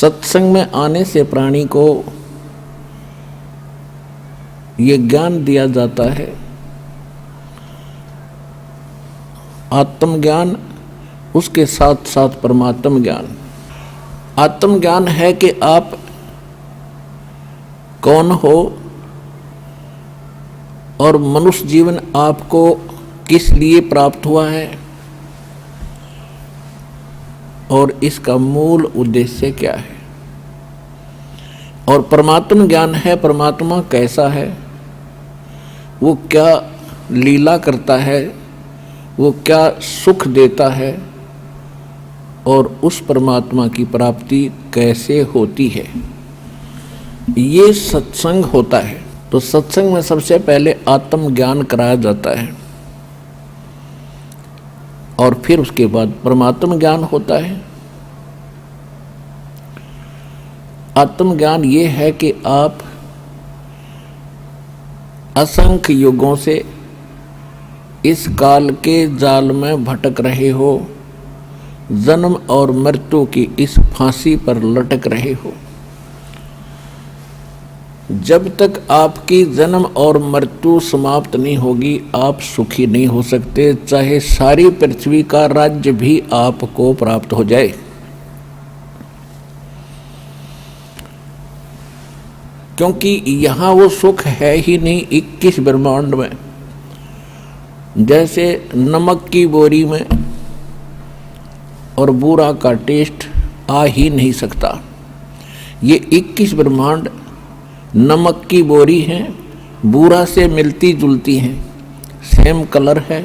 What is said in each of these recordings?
सत्संग में आने से प्राणी को ये ज्ञान दिया जाता है, आत्मज्ञान, उसके साथ साथ परमात्म ज्ञान। आत्मज्ञान है कि आप कौन हो और मनुष्य जीवन आपको किस लिए प्राप्त हुआ है और इसका मूल उद्देश्य क्या है। और परमात्म ज्ञान है, परमात्मा कैसा है, वो क्या लीला करता है, वो क्या सुख देता है और उस परमात्मा की प्राप्ति कैसे होती है, ये सत्संग होता है। तो सत्संग में सबसे पहले आत्मज्ञान कराया जाता है और फिर उसके बाद परमात्म ज्ञान होता है। आत्मज्ञान ये है कि आप असंख्य युगों से इस काल के जाल में भटक रहे हो, जन्म और मृत्यु की इस फांसी पर लटक रहे हो। जब तक आपकी जन्म और मृत्यु समाप्त नहीं होगी आप सुखी नहीं हो सकते, चाहे सारी पृथ्वी का राज्य भी आपको प्राप्त हो जाए। क्योंकि यहाँ वो सुख है ही नहीं 21 ब्रह्मांड में। जैसे नमक की बोरी में और बूरा का टेस्ट आ ही नहीं सकता, ये 21 ब्रह्मांड नमक की बोरी हैं, बूरा से मिलती जुलती हैं, सेम कलर है,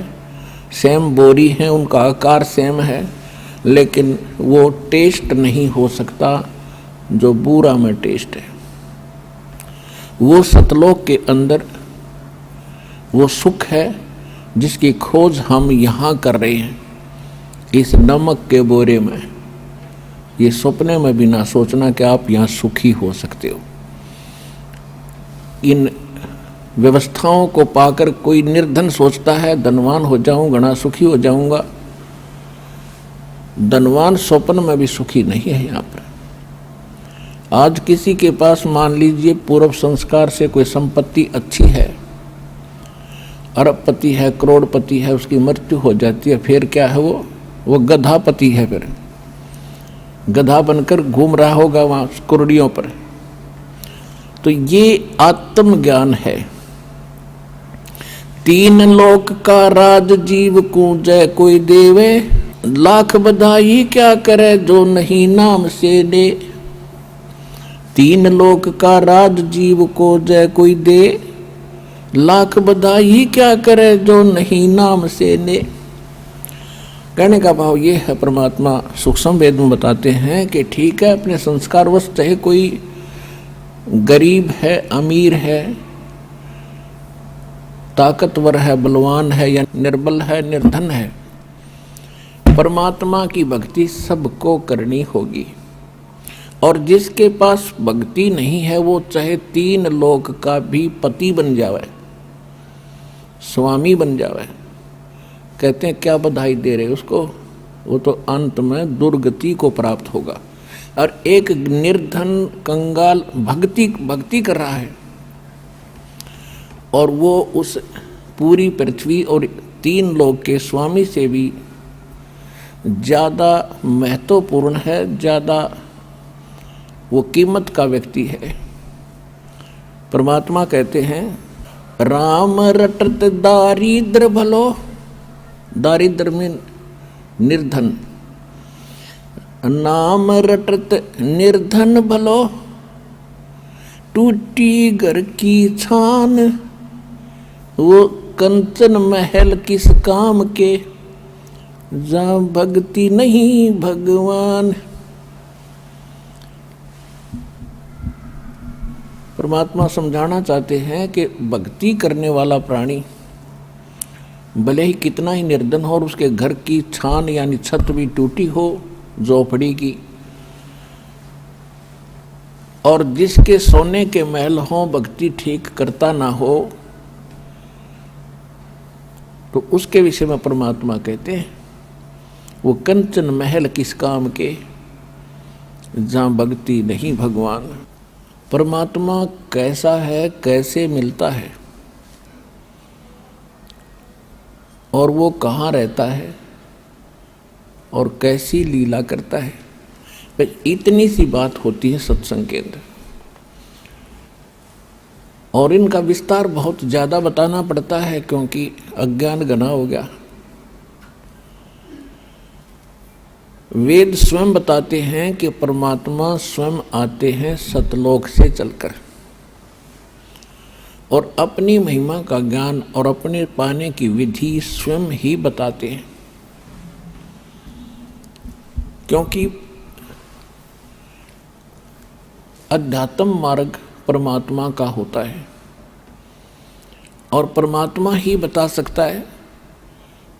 सेम बोरी है, उनका आकार सेम है, लेकिन वो टेस्ट नहीं हो सकता जो बूरा में टेस्ट है। वो सतलोक के अंदर वो सुख है जिसकी खोज हम यहाँ कर रहे हैं, इस नमक के बोरे में। ये सपने में भी ना सोचना कि आप यहाँ सुखी हो सकते हो। इन व्यवस्थाओं को पाकर कोई निर्धन सोचता है धनवान हो जाऊं, घना सुखी हो जाऊंगा। धनवान स्वप्न में भी सुखी नहीं है। यहाँ पर आज किसी के पास मान लीजिए पूर्व संस्कार से कोई संपत्ति अच्छी है, अरबपति है, करोड़पति है, उसकी मृत्यु हो जाती है, फिर क्या है, वो गधापति है, फिर गधा बनकर घूम रहा होगा वहाँ कुर्डियों पर। तो ये आत्मज्ञान है। 3 लोक का राज जीव को जय कोई देवे, लाख बधाई क्या करे जो नहीं नाम से दे। 3 लोक का राज जीव को जय कोई दे, लाख बधाई क्या करे जो नहीं नाम से दे। कहने का भाव ये है, परमात्मा सूक्ष्म वेद में बताते हैं कि ठीक है, अपने संस्कारवश चाहे कोई गरीब है, अमीर है, ताकतवर है, बलवान है या निर्बल है, निर्धन है, परमात्मा की भक्ति सबको करनी होगी। और जिसके पास भक्ति नहीं है वो चाहे 3 लोक का भी पति बन जावे, स्वामी बन जावे, कहते हैं क्या बधाई दे रहे उसको, वो तो अंत में दुर्गति को प्राप्त होगा। और एक निर्धन कंगाल भक्ति कर रहा है और वो उस पूरी पृथ्वी और 3 लोक के स्वामी से भी ज़्यादा महत्वपूर्ण है, ज़्यादा वो कीमत का व्यक्ति है। परमात्मा कहते हैं राम रटत दारिद्र भलो, दारिद्र में निर्धन, नाम रटत निर्धन भलो, टूटी घर की छान, वो कंचन महल किस काम के, जहाँ भक्ति नहीं भगवान। परमात्मा समझाना चाहते हैं कि भक्ति करने वाला प्राणी भले ही कितना ही निर्धन हो और उसके घर की छान यानी छत भी टूटी हो झोपड़ी की, और जिसके सोने के महल हो भक्ति ठीक करता ना हो, तो उसके विषय में परमात्मा कहते हैं वो कंचन महल किस काम के, जहाँ भक्ति नहीं भगवान। परमात्मा कैसा है, कैसे मिलता है और वो कहाँ रहता है और कैसी लीला करता है, बस इतनी सी बात होती है सत्संग के अंदर। और इनका विस्तार बहुत ज़्यादा बताना पड़ता है क्योंकि अज्ञान घना हो गया। वेद स्वयं बताते हैं कि परमात्मा स्वयं आते हैं सतलोक से चलकर और अपनी महिमा का ज्ञान और अपने पाने की विधि स्वयं ही बताते हैं, क्योंकि अध्यात्म मार्ग परमात्मा का होता है और परमात्मा ही बता सकता है।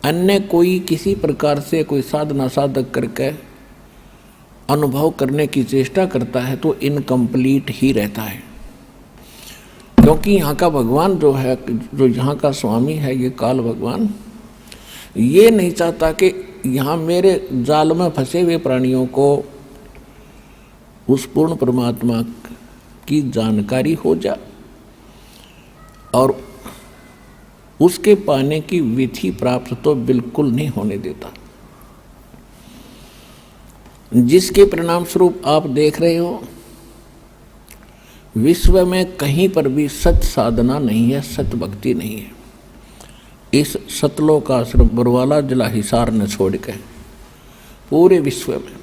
अन्य कोई किसी प्रकार से कोई साधना साधक करके अनुभव करने की चेष्टा करता है तो इनकम्प्लीट ही रहता है, क्योंकि यहाँ का भगवान जो है, जो यहाँ का स्वामी है, ये काल भगवान, ये नहीं चाहता कि यहाँ मेरे जाल में फंसे हुए प्राणियों को उस पूर्ण परमात्मा की जानकारी हो जाए और उसके पाने की विधि प्राप्त तो बिल्कुल नहीं होने देता, जिसके परिणाम स्वरूप आप देख रहे हो विश्व में कहीं पर भी सत साधना नहीं है, सत भक्ति नहीं है। इस सतलोक आश्रम बरवाला जिला हिसार ने छोड़ के पूरे विश्व में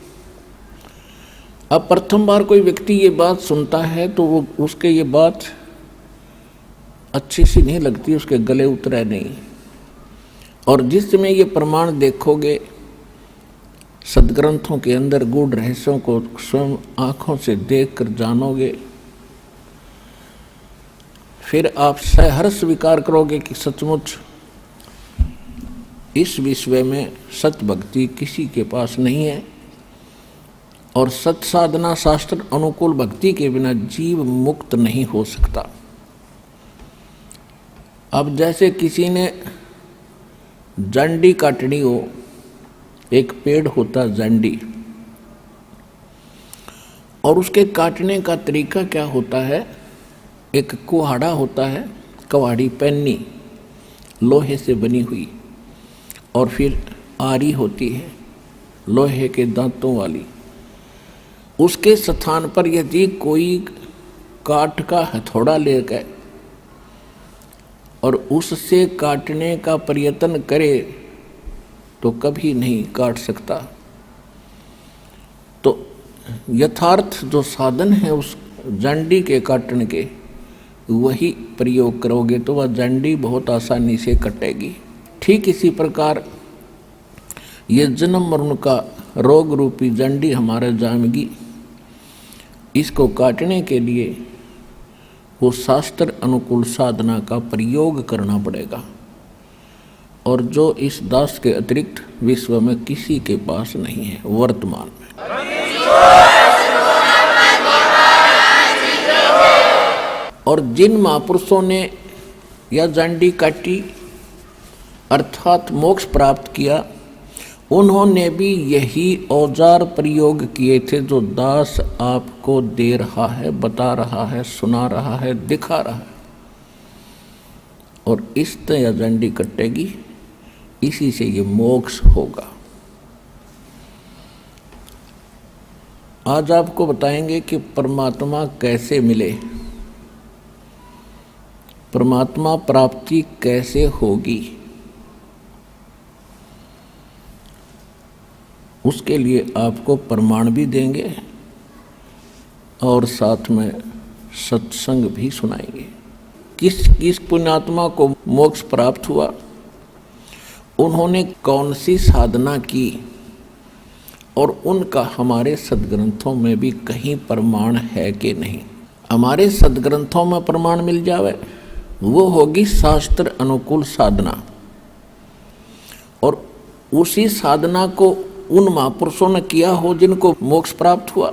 अब प्रथम बार कोई व्यक्ति ये बात सुनता है तो वो उसके ये बात अच्छी सी नहीं लगती, उसके गले उतरे नहीं। और जिस समय ये प्रमाण देखोगे, सदग्रंथों के अंदर गूढ़ रहस्यों को स्वयं आँखों से देखकर जानोगे, फिर आप सहर्ष स्वीकार करोगे कि सचमुच इस विश्व में सत भक्ति किसी के पास नहीं है और सत साधना शास्त्र अनुकूल भक्ति के बिना जीव मुक्त नहीं हो सकता। अब जैसे किसी ने जंडी काटनी हो, एक पेड़ होता जंडी, और उसके काटने का तरीका क्या होता है, एक कुहाड़ा होता है, कुहाड़ी पन्नी लोहे से बनी हुई, और फिर आरी होती है लोहे के दांतों वाली। उसके स्थान पर यदि कोई काठ का हथौड़ा लेकर और उससे काटने का प्रयत्न करे तो कभी नहीं काट सकता। तो यथार्थ जो साधन है उस जंडी के काटने के, वही प्रयोग करोगे तो वह जंडी बहुत आसानी से कटेगी। ठीक इसी प्रकार ये जन्म मरण का रोग रूपी जंडी हमारे जामगी, इसको काटने के लिए वो शास्त्र अनुकूल साधना का प्रयोग करना पड़ेगा, और जो इस दास के अतिरिक्त विश्व में किसी के पास नहीं है वर्तमान में। और जिन महापुरुषों ने यह जंडी काटी अर्थात मोक्ष प्राप्त किया, उन्होंने भी यही औजार प्रयोग किए थे जो दास आपको दे रहा है, बता रहा है, सुना रहा है, दिखा रहा है। और इस तरह जंडी कटेगी, इसी से ये मोक्ष होगा। आज आपको बताएंगे कि परमात्मा कैसे मिले, परमात्मा प्राप्ति कैसे होगी। उसके लिए आपको प्रमाण भी देंगे और साथ में सत्संग भी सुनाएंगे। किस पुण्यात्मा को मोक्ष प्राप्त हुआ, उन्होंने कौन सी साधना की, और उनका हमारे सदग्रंथों में भी कहीं प्रमाण है कि नहीं। हमारे सदग्रंथों में प्रमाण मिल जावे वो होगी शास्त्र अनुकूल साधना, और उसी साधना को उन महापुरुषों ने किया हो जिनको मोक्ष प्राप्त हुआ,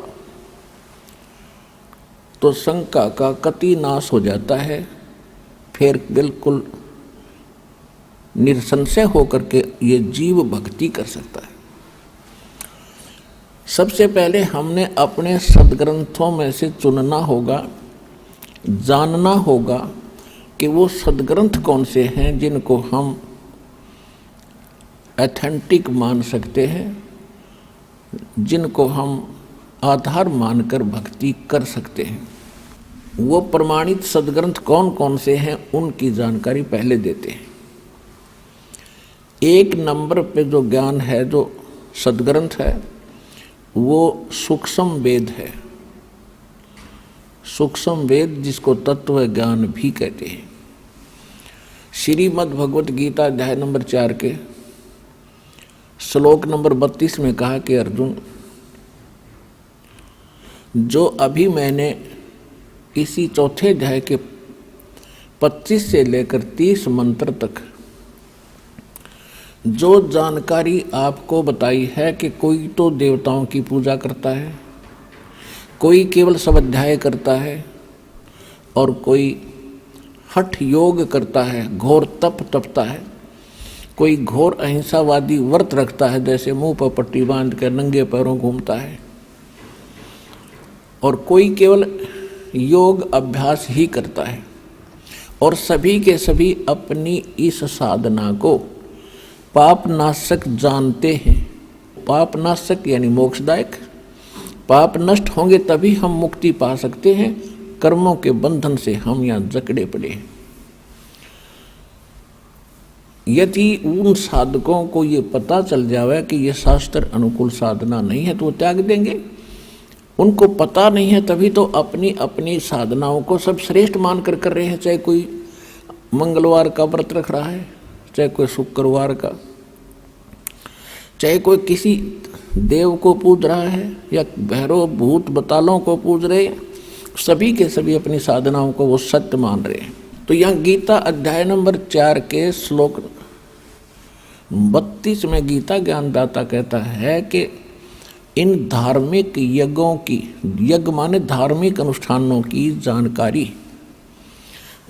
तो शंका का कति नाश हो जाता है। फिर बिल्कुल निसंशय होकर के ये जीव भक्ति कर सकता है। सबसे पहले हमने अपने सदग्रंथों में से चुनना होगा, जानना होगा कि वो सदग्रंथ कौन से हैं जिनको हम ऑथेंटिक मान सकते हैं, जिनको हम आधार मानकर भक्ति कर सकते हैं। वो प्रमाणित सदग्रंथ कौन कौन से हैं उनकी जानकारी पहले देते हैं। एक नंबर पे जो ज्ञान है, जो सदग्रंथ है, वो सूक्ष्म वेद है। सूक्ष्म वेद जिसको तत्व ज्ञान भी कहते हैं। श्रीमद् भगवत गीता अध्याय नंबर 4 के श्लोक नंबर 32 में कहा कि अर्जुन, जो अभी मैंने इसी चौथे अध्याय के 25 से लेकर 30 मंत्र तक जो जानकारी आपको बताई है कि कोई तो देवताओं की पूजा करता है, कोई केवल स्वाध्याय करता है और कोई हठ योग करता है, घोर तप तपता है, कोई घोर अहिंसावादी व्रत रखता है, जैसे मुंह पर पट्टी बांध कर नंगे पैरों घूमता है, और कोई केवल योग अभ्यास ही करता है। और सभी के सभी अपनी इस साधना को पापनाशक जानते हैं। पापनाशक यानी मोक्षदायक। पाप नष्ट होंगे तभी हम मुक्ति पा सकते हैं, कर्मों के बंधन से हम यहाँ जकड़े पड़े हैं। यदि उन साधकों को ये पता चल जावे कि ये शास्त्र अनुकूल साधना नहीं है तो वो त्याग देंगे। उनको पता नहीं है तभी तो अपनी अपनी साधनाओं को सब श्रेष्ठ मान कर रहे हैं, चाहे कोई मंगलवार का व्रत रख रहा है, चाहे कोई शुक्रवार का, चाहे कोई किसी देव को पूज रहा है या भैरव भूत बतालों को पूज रहे, सभी के सभी अपनी साधनाओं को वो सत्य मान रहे हैं। तो यहाँ गीता अध्याय नंबर 4 के श्लोक 32 में गीता ज्ञानदाता कहता है कि इन धार्मिक यज्ञों की, यज्ञ माने धार्मिक अनुष्ठानों की जानकारी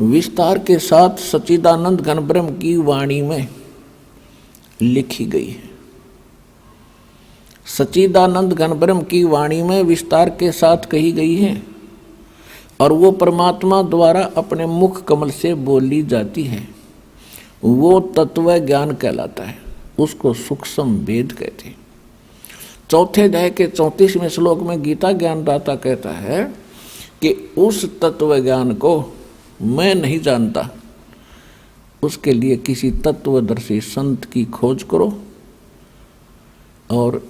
विस्तार के साथ सच्चिदानंद घन ब्रह्म की वाणी में लिखी गई है। सच्चिदानंद घन ब्रह्म की वाणी में विस्तार के साथ कही गई है और वो परमात्मा द्वारा अपने मुख कमल से बोली जाती है। वो तत्व ज्ञान कहलाता है, उसको सूक्ष्म वेद कहते हैं। चौथे अध्याय के 34वें श्लोक में गीता ज्ञानदाता कहता है कि उस तत्व ज्ञान को मैं नहीं जानता, उसके लिए किसी तत्वदर्शी संत की खोज करो और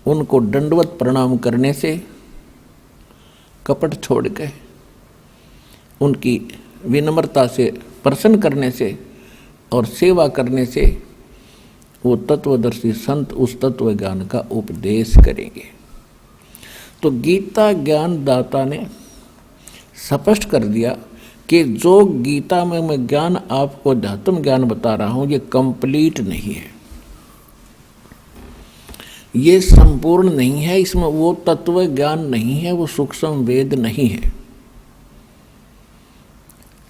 उनको दंडवत प्रणाम करने से, कपट छोड़ के उनकी विनम्रता से प्रसन्न करने से और सेवा करने से वो तत्वदर्शी संत उस तत्व ज्ञान का उपदेश करेंगे। तो गीता ज्ञानदाता ने स्पष्ट कर दिया कि जो गीता में मैं ज्ञान आपको अध्यात्म ज्ञान बता रहा हूँ ये कंप्लीट नहीं है, ये संपूर्ण नहीं है, इसमें वो तत्व ज्ञान नहीं है, वो सूक्ष्म वेद नहीं है।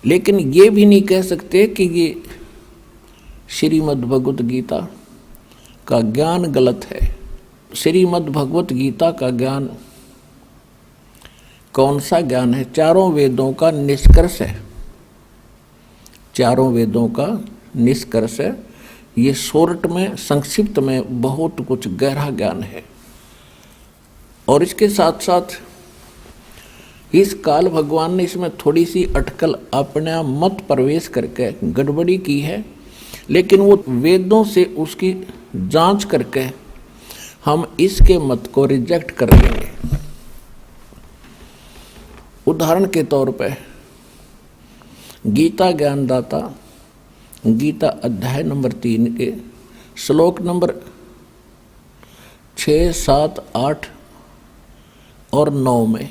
लेकिन ये भी नहीं कह सकते कि ये श्रीमद् भगवत गीता का ज्ञान गलत है। श्रीमद् भगवत गीता का ज्ञान कौन सा ज्ञान है? चारों वेदों का निष्कर्ष है, चारों वेदों का निष्कर्ष है। ये शॉर्ट में, संक्षिप्त में बहुत कुछ गहरा ज्ञान है। और इसके साथ साथ इस काल भगवान ने इसमें थोड़ी सी अटकल अपना मत प्रवेश करके गड़बड़ी की है, लेकिन वो वेदों से उसकी जांच करके हम इसके मत को रिजेक्ट कर देंगे। उदाहरण के तौर पे गीता ज्ञानदाता गीता अध्याय नंबर 3 के श्लोक नंबर 6, 7, 8 और 9 में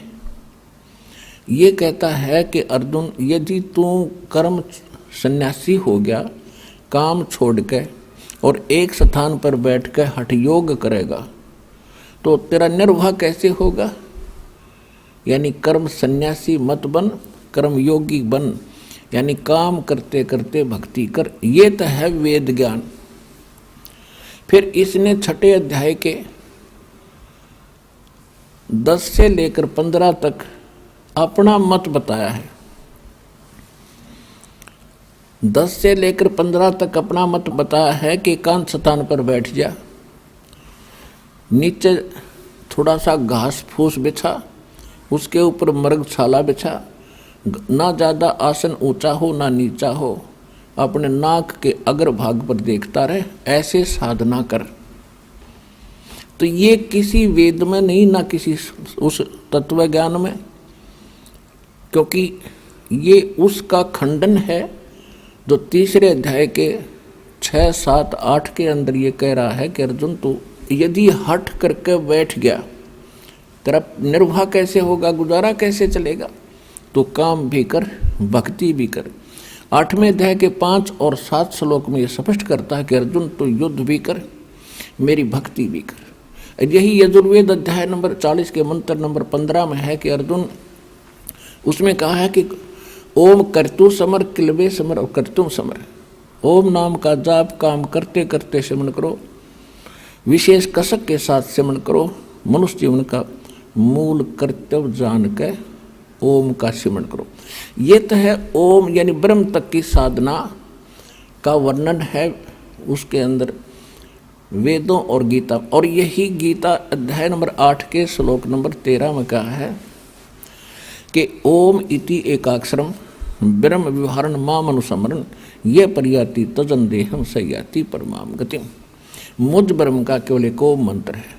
ये कहता है कि अर्जुन, यदि तू कर्म सन्यासी हो गया, काम छोड़ के और एक स्थान पर बैठ कर हठ योग करेगा तो तेरा निर्वाह कैसे होगा? यानी कर्म सन्यासी मत बन, कर्म योगी बन, यानी काम करते करते भक्ति कर। ये तो है वेद ज्ञान। फिर इसने 6ठे अध्याय के 10 से लेकर 15 तक अपना मत बताया है। 10 से लेकर 15 तक अपना मत बताया है कि एकांत स्थान पर बैठ जा, नीचे थोड़ा सा घास फूस बिछा, उसके ऊपर मृगशाला बिछा, ना ज़्यादा आसन ऊंचा हो ना नीचा हो, अपने नाक के अग्रभाग पर देखता रहे, ऐसे साधना कर। तो ये किसी वेद में नहीं, ना किसी उस तत्व ज्ञान में, क्योंकि ये उसका खंडन है जो तीसरे अध्याय के 6, 7, 8 के अंदर ये कह रहा है कि अर्जुन तू यदि हट करके बैठ गया, तेरा निर्वाह कैसे होगा, गुजारा कैसे चलेगा? तो काम भी कर, भक्ति भी कर। 8वें अध्याय के 5 और 7 श्लोक में ये स्पष्ट करता है कि अर्जुन तो युद्ध भी कर, मेरी भक्ति भी कर। यही यजुर्वेद अध्याय नंबर 40 के मंत्र नंबर 15 में है कि अर्जुन, उसमें कहा है कि ओम कर्तु समर किलबे समर और कर्तुम समर। ओम नाम का जाप काम करते करते सिमरण करो, विशेष कसक के साथ सिमरण करो, मनुष्य जीवन का मूल कर्तव्य जान के ओम का सिमरण करो। ये तो है ओम यानी ब्रह्म तक की साधना का वर्णन है उसके अंदर वेदों और गीता। और यही गीता अध्याय नंबर 8 के श्लोक नंबर 13 में कहा है कि ओम इति एकाक्षरम ब्रह्म विवरण माम अनुसमरण ये पर्याति तजन देहम सयाति परमाम गतिम। मुझ ब्रह्म का केवल एक ओम मंत्र है।